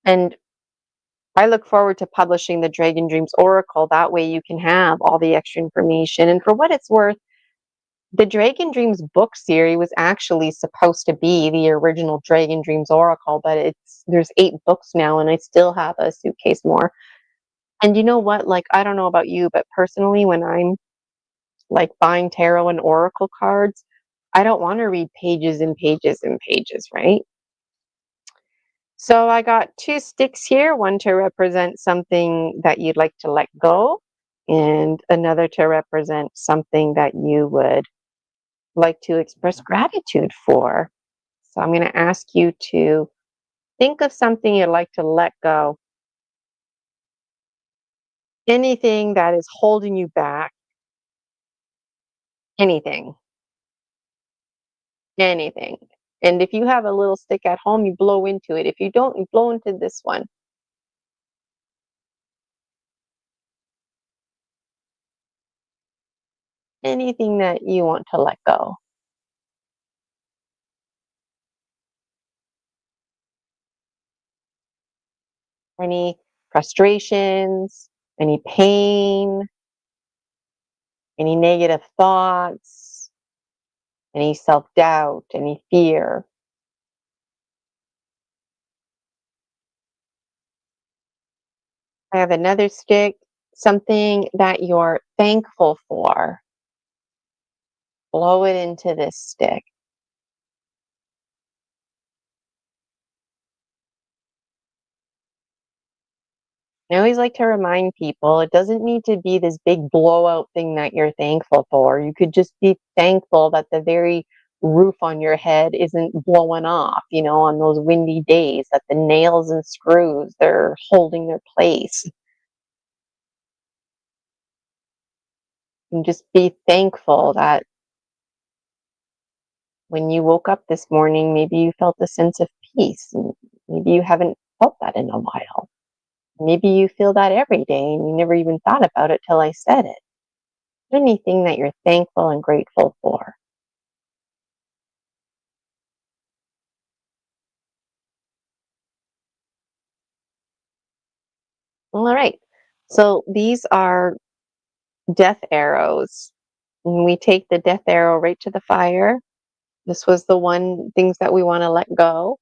And I look forward to publishing the Dragon Dreams Oracle. That way you can have all the extra information. And for what it's worth, the Dragon Dreams book series was actually supposed to be the original Dragon Dreams Oracle, but there's 8 books now and I still have a suitcase more. And you know what? Like, I don't know about you, but personally, when I'm like buying tarot and oracle cards, I don't want to read pages and pages and pages, right? So I got 2 sticks here, one to represent something that you'd like to let go, and another to represent something that you would like to express gratitude for. So I'm going to ask you to think of something you'd like to let go. Anything that is holding you back. Anything. Anything. And if you have a little stick at home, you blow into it. If you don't, you blow into this one. Anything that you want to let go. Any frustrations, any pain, any negative thoughts, any self doubt, any fear. I have another stick, something that you're thankful for. Blow it into this stick. I always like to remind people it doesn't need to be this big blowout thing that you're thankful for. You could just be thankful that the very roof on your head isn't blowing off, on those windy days, that the nails and screws, they're holding their place. And just be thankful that when you woke up this morning, maybe you felt a sense of peace. And maybe you haven't felt that in a while. Maybe you feel that every day and you never even thought about it till I said it. Anything that you're thankful and grateful for. All right. So these are death arrows. And we take the death arrow right to the fire. This was the one things that we want to let go.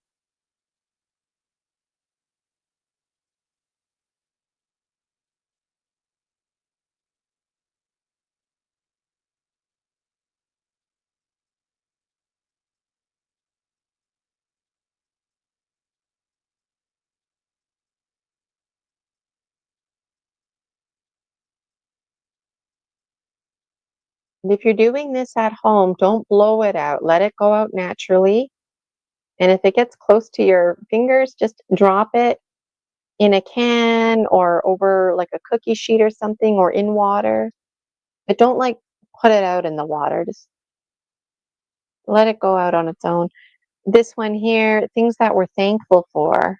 And if you're doing this at home, don't blow it out. Let it go out naturally. And if it gets close to your fingers, just drop it in a can or over like a cookie sheet or something or in water. But don't like put it out in the water. Just let it go out on its own. This one here, things that we're thankful for.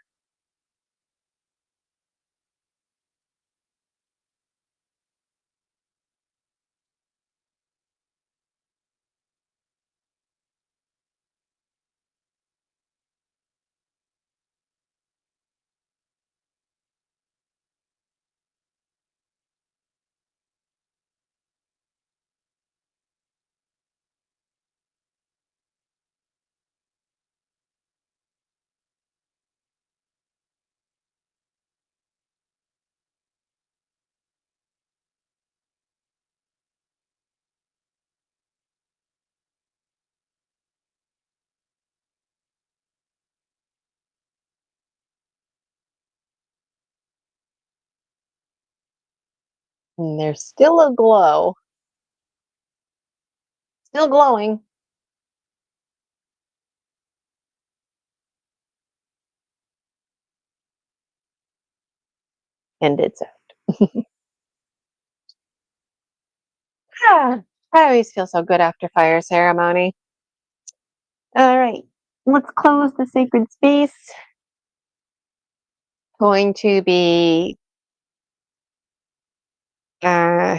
And there's still a glow, still glowing. And it's out. Ah, I always feel so good after fire ceremony. All right, let's close the sacred space. Going to be uh,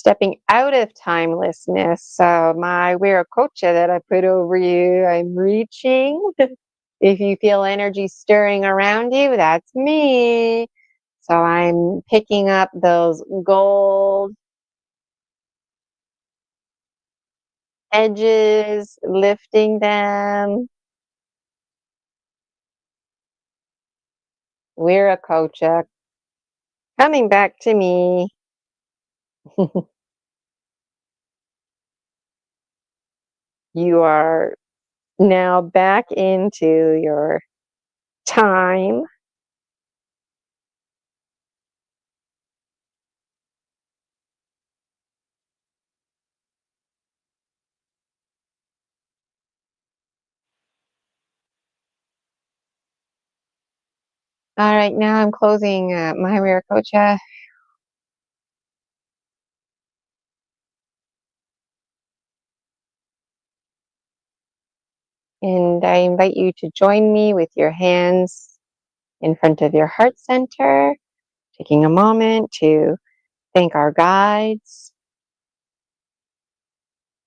stepping out of timelessness. So my Viracocha that I put over you, I'm reaching. If you feel energy stirring around you, that's me. So I'm picking up those gold edges, lifting them. Viracocha coming back to me. You are now back into your time. All right, now I'm closing my Viracocha. And I invite you to join me with your hands in front of your heart center, taking a moment to thank our guides.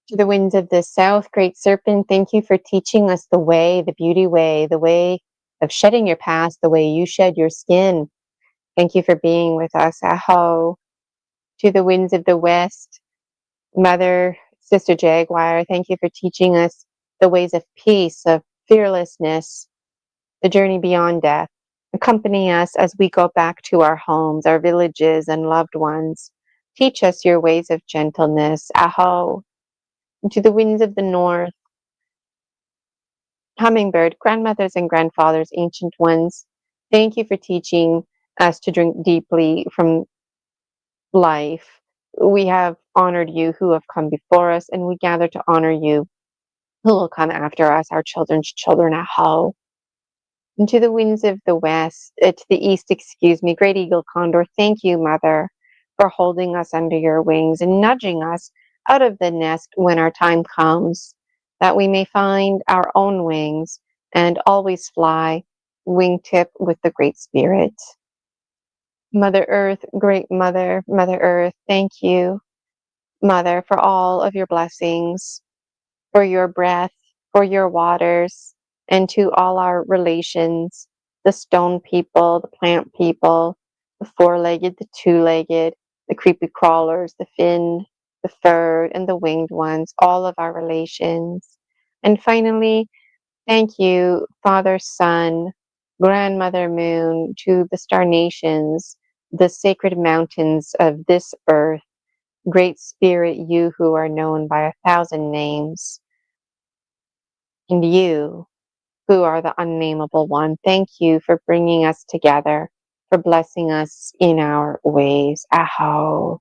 To the winds of the south, Great Serpent, thank you for teaching us the way, the beauty way, the way of shedding your past, the way you shed your skin. Thank you for being with us. Aho. To the winds of the west, Mother, Sister Jaguar, thank you for teaching us the ways of peace, of fearlessness, the journey beyond death. Accompany us as we go back to our homes, our villages, and loved ones. Teach us your ways of gentleness. Aho. And to the winds of the north, Hummingbird, grandmothers and grandfathers, ancient ones, thank you for teaching us to drink deeply from life. We have honored you who have come before us, and we gather to honor you who will come after us, our children's children. Aho. And to the winds of the west, to the east, excuse me, Great Eagle Condor, thank you, Mother, for holding us under your wings and nudging us out of the nest when our time comes, that we may find our own wings and always fly wingtip with the Great Spirit. Mother Earth, Great Mother, Mother Earth, thank you, Mother, for all of your blessings, for your breath, for your waters, and to all our relations, the stone people, the plant people, the four-legged, the two-legged, the creepy crawlers, the finned, the furred, and the winged ones, all of our relations. And finally, thank you, Father, Son, Grandmother Moon, to the star nations, the sacred mountains of this earth, Great Spirit, you who are known by 1,000 names, and you who are the unnameable one. Thank you for bringing us together, for blessing us in our ways. Aho.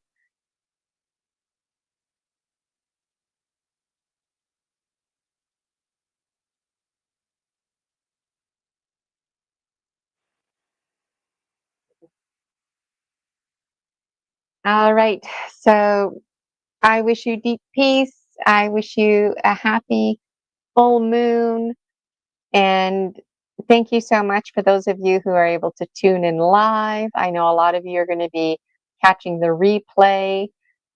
All right. So I wish you deep peace. I wish you a happy full moon. And thank you so much for those of you who are able to tune in live. I know a lot of you are going to be catching the replay.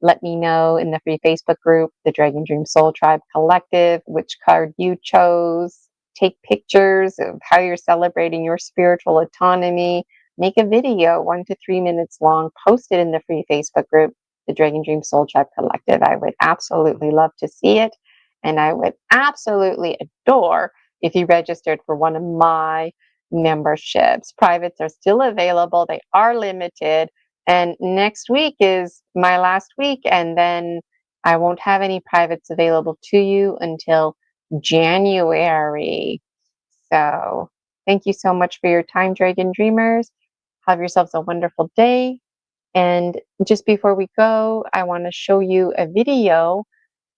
Let me know in the free Facebook group, the Dragon Dream Soul Tribe Collective, which card you chose. Take pictures of how you're celebrating your spiritual autonomy. Make a video 1 to 3 minutes long. Post it in the free Facebook group, the Dragon Dream Soul Tribe Collective. I would absolutely love to see it. And I would absolutely adore if you registered for one of my memberships. Privates are still available. They are limited. And next week is my last week. And then I won't have any privates available to you until January. So thank you so much for your time, Dragon Dreamers. Have yourselves a wonderful day. And just before we go, I want to show you a video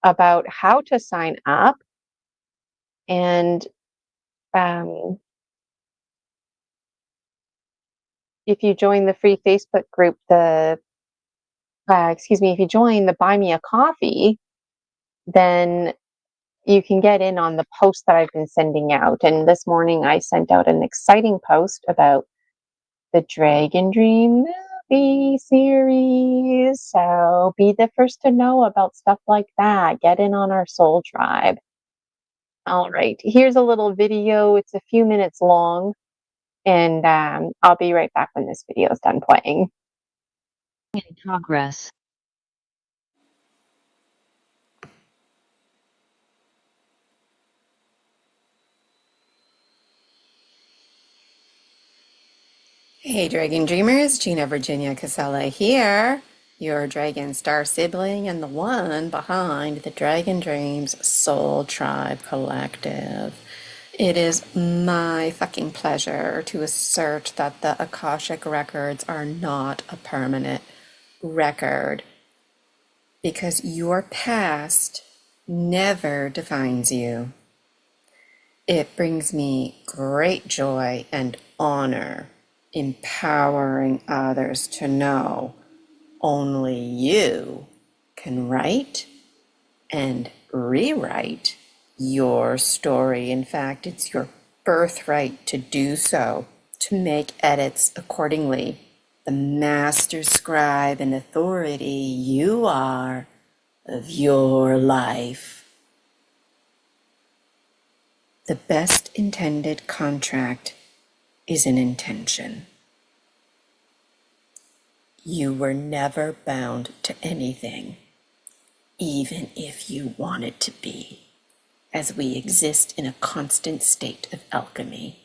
about how to sign up. And if you join the free Facebook group, if you join the Buy Me a Coffee, then you can get in on the post that I've been sending out. And this morning I sent out an exciting post about the Dragon Dream Coffee series. So be the first to know about stuff like that. Get in on our soul tribe. All right, here's a little video. It's a few minutes long, and I'll be right back when this video is done playing. In progress. Hey Dragon Dreamers, Gina Virginia Casella here, your Dragon Star sibling and the one behind the Dragon Dreams Soul Tribe Collective. It is my fucking pleasure to assert that the Akashic records are not a permanent record because your past never defines you. It brings me great joy and honor empowering others to know only you can write and rewrite your story. In fact, it's your birthright to do so, to make edits accordingly. The master scribe and authority you are of your life. The best intended contract is an intention. You were never bound to anything, even if you wanted to be, as we exist in a constant state of alchemy.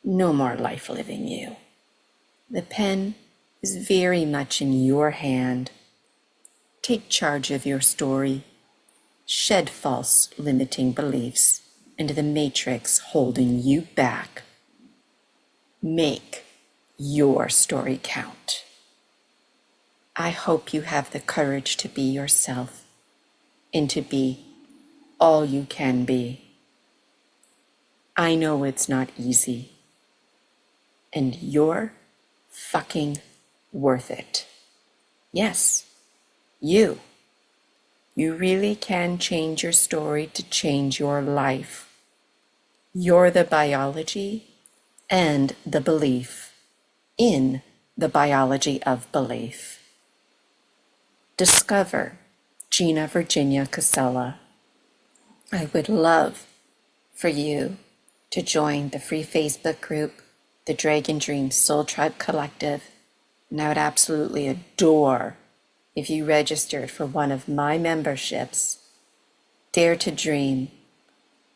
No more life living you. The pen is very much in your hand. Take charge of your story. Shed false limiting beliefs and the matrix holding you back. Make your story count. I hope you have the courage to be yourself and to be all you can be. I know it's not easy, and you're fucking worth it. Yes, you. You really can change your story to change your life. You're the biology and the belief in the biology of belief. Discover Gina Virginia Casella. I would love for you to join the free Facebook group, the Dragon Dreams Soul Tribe Collective, and I would absolutely adore if you registered for one of my memberships. Dare to Dream.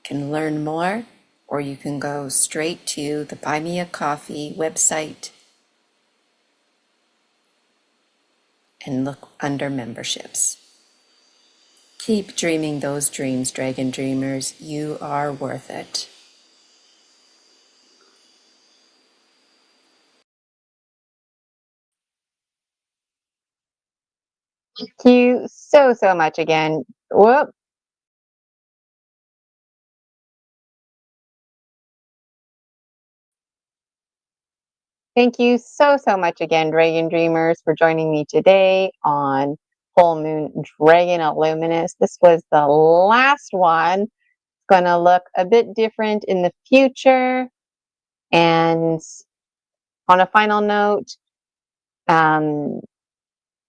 Can learn more, or you can go straight to the Buy Me a Coffee website and look under memberships. Keep dreaming those dreams, Dragon Dreamers. You are worth it. Thank you so much again. Whoop. Thank you so much again, Dragon Dreamers, for joining me today on Full Moon Dragon Illuminous. This was the last one. It's going to look a bit different in the future. And on a final note, I'm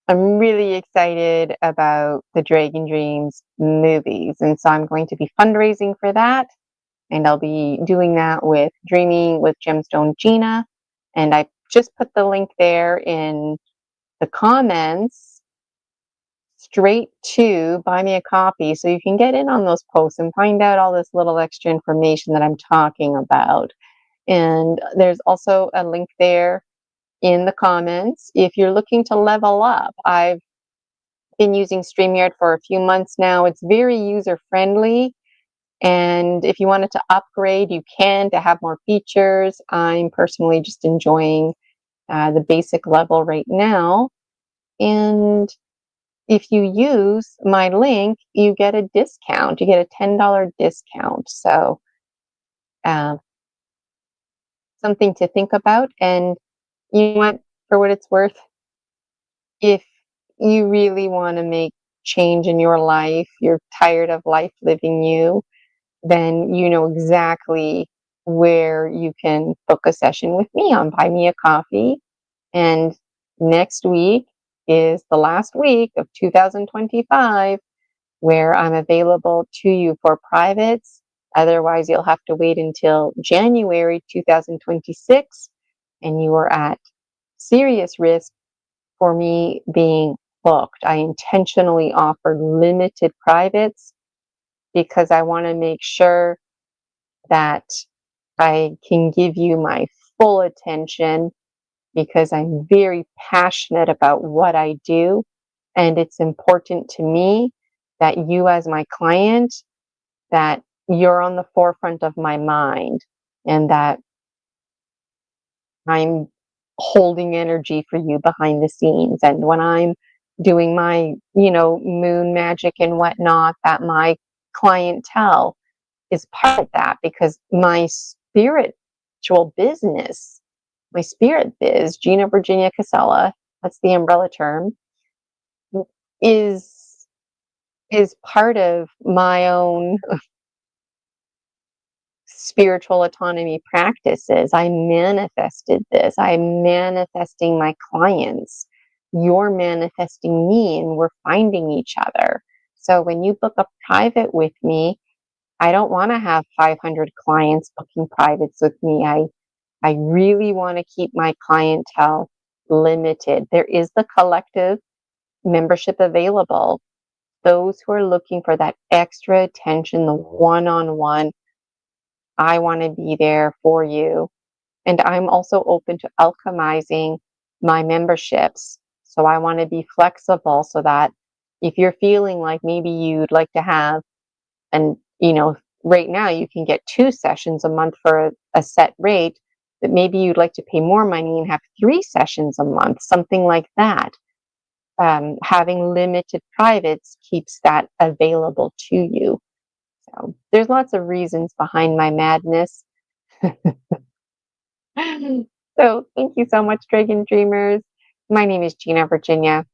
really excited about the Dragon Dreams movies. And so I'm going to be fundraising for that. And I'll be doing that with Dreaming with Gemstone Gina. And I just put the link there in the comments straight to Buy Me a Coffee, so you can get in on those posts and find out all this little extra information that I'm talking about. And there's also a link there in the comments if you're looking to level up. I've been using StreamYard for a few months now. It's very user friendly. And if you wanted to upgrade, you can to have more features. I'm personally just enjoying the basic level right now. And if you use my link, you get a discount. You get a $10 discount. So something to think about. And you know what, for what it's worth, if you really want to make change in your life, you're tired of life living you, then you know exactly where you can book a session with me on Buy Me a Coffee. And next week is the last week of 2025 where I'm available to you for privates. Otherwise, you'll have to wait until January 2026, and you are at serious risk for me being booked. I intentionally offer limited privates because I want to make sure that I can give you my full attention because I'm very passionate about what I do. And it's important to me that you, as my client, that you're on the forefront of my mind and that I'm holding energy for you behind the scenes. And when I'm doing my, moon magic and whatnot, that my clientele is part of that because my spiritual business, my spirit biz, Gina Virginia Casella, that's the umbrella term, is part of my own spiritual autonomy practices. I manifested this. I'm manifesting my clients. You're manifesting me, and we're finding each other. So when you book a private with me, I don't want to have 500 clients booking privates with me. I really want to keep my clientele limited. There is the collective membership available. Those who are looking for that extra attention, the one-on-one, I want to be there for you. And I'm also open to alchemizing my memberships. So I want to be flexible so that if you're feeling like maybe you'd like to have, and right now you can get 2 sessions a month for a set rate, but maybe you'd like to pay more money and have 3 sessions a month, something like that. Having limited privates keeps that available to you. So there's lots of reasons behind my madness. So thank you so much, Dragon Dreamers. My name is Gina Virginia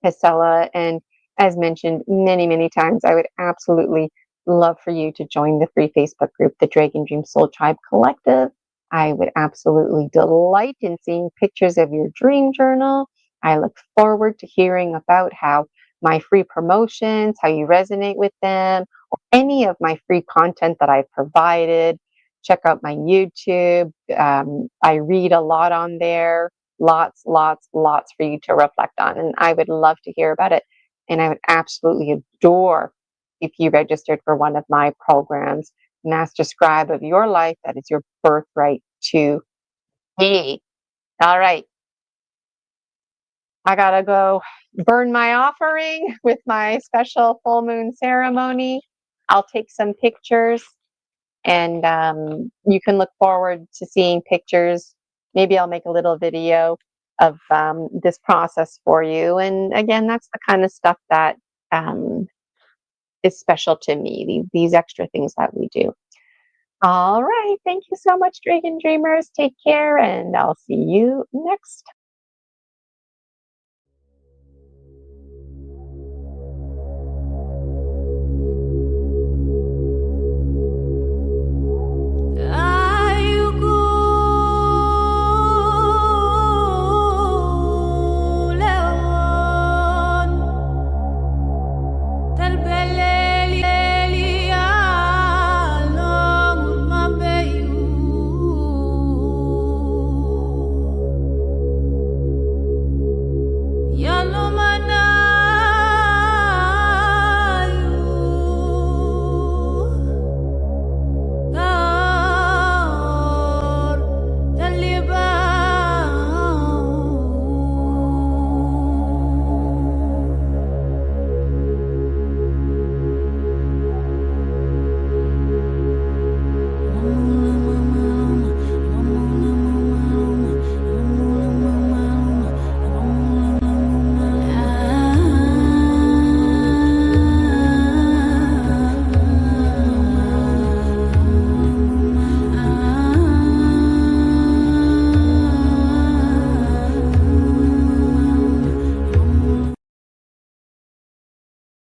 Casella, and as mentioned many, many times, I would absolutely love for you to join the free Facebook group, the Dragon Dream Soul Tribe Collective. I would absolutely delight in seeing pictures of your dream journal. I look forward to hearing about how my free promotions, how you resonate with them, or any of my free content that I've provided. Check out my YouTube. I read a lot on there. Lots for you to reflect on. And I would love to hear about it. And I would absolutely adore if you registered for one of my programs, Master Scribe of Your Life. That is your birthright to be. All right. I gotta go burn my offering with my special full moon ceremony. I'll take some pictures, and you can look forward to seeing pictures. Maybe I'll make a little video of this process for you. And again, that's the kind of stuff that is special to me, these extra things that we do. All right. Thank you so much, Dragon Dreamers. Take care, and I'll see you next time.